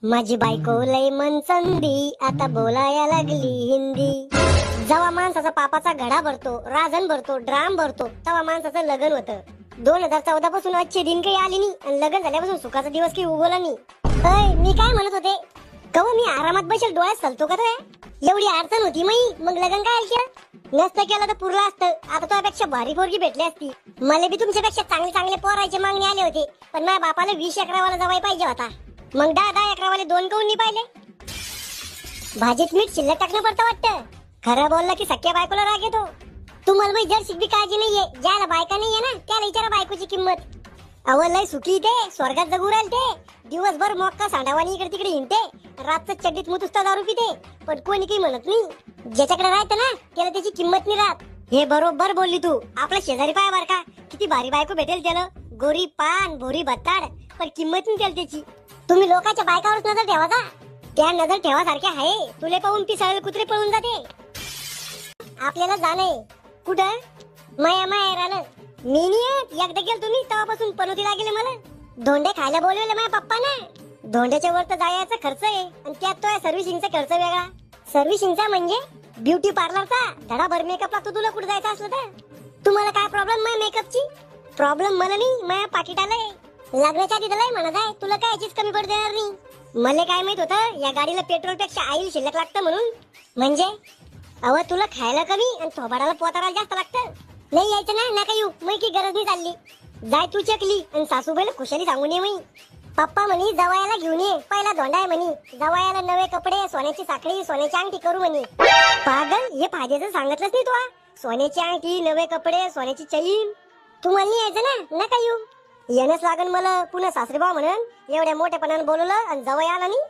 माझी बायको लय मनचंदी, आता बोलायला लागली हिंदी. जेव्हा माणसाचा पापाचा घडा भरतो, राजन भरतो, ड्राम भरतो, तेव्हा माणसाचं लग्न होतं. 2014 पासून अच्छे दिन काही आली नाही आणि लग्न झाल्यापासून सुखाचा दिवस काही उगवला नाही. मी काय म्हणत होते, कव मी आरामात बसेल डोळ्यात चालतो का? एवढी अडचण होती मग लग्न काय केलं नसतं केलं तर पुरलं असतं. आता तुझ्यापेक्षा भारी पोरगी भेटली असती. मला बी तुमच्यापेक्षा चांगले चांगले पोरायचे मागणी आले होते, पण माझ्या बापाला 20 एकरावाला जवाई पाहिजे होता. मग 10 एकरावाले 2 काऊन नाही पाहिले? भाजीत मीठ शिल्लक टाकणं पडतं वाटतं. खरं बोललं की सख्या बायकोला राग येतो. तुम्हाला माहिती जर बी काळजी नाहीये, ज्याला बायका नाहीये ना त्याला विचारा बायकोची किंमत. लय सुखी ते स्वर्गात जगू राहील ते. दिवसभर मोक्का सांडावानी इकडे तिकडे हिंडते, रातचं चड्डीत मुतुस्ता दारू पिते, पण कोणी काही म्हणत नाही. ज्याच्याकडे राहतं ना त्याला त्याची किंमत नाही राहत. हे बरोबर बोलली तू. आपल्या शेजारी पाय बर का, किती भारी बायको भेटेल त्याला, गोरी पान भोरी भत्ताड, पण किंमत नाही त्याला त्याची. तुम्ही लोकांच्या बायकावरच नजर ठेवाचा, त्या नजर ठेवासारख्या आहे. तुले पाहून ती सरळ कुत्रे पळून जाते. आपल्याला जाणे कुठं माया माया राहिलं. मी नाही एकदा गेल तुम्ही तेव्हापासून पनोती लागेल मला. धोंडे खायला बोलवले माझ्या पप्पाने. धोंड्याच्या वर तर जायचा खर्च आहे आणि त्यात तो सर्व्हिसिंगचा खर्च वेगळा. सर्व्हिसिंगचा म्हणजे ब्युटी पार्लरचा धडाभर मेकअप लागतो. तुला कुठे जायचं असलं तर. तुम्हाला काय प्रॉब्लेम माझ्या मेकअपची? प्रॉब्लेम मला नाही, माझ्या पाकिट आलंय. लग्नाच्या आधी त्याला म्हणत आहे तुला काय चीज कमी पड देणार नाही. मला काय माहित होतं या गाडीला पेट्रोल पेक्षा ऑइल शिल्लक लागतं म्हणून. म्हणजे तुला खायला कमी आणि थोबाडाला पोताराला जास्त लागतं. नाही यायचं ना नका येऊ, मै की गरज नाही चालली. जाय तू चकली आणि सासूबाईला खुशाली सांगून ये. मी पप्पा म्हणे जवायाला घेऊन ये, पहिला धोंडा आहे म्हणे. जवायाला नवे कपडे, सोन्याची साखळी, सोन्याची अंगठी करू म्हणे. पागल, हे फायद्याचं सांगितलंच नाही तू. सोन्याची अंगठी, नवे कपडे, सोन्याची चैन. तुम्हाला नाही यायचं ना नका येऊ. येणंच लागन मला पुन्हा सासरेबाव म्हणून एवढ्या मोठ्यापणानं बोलवलं आणि जवळ आला नाही.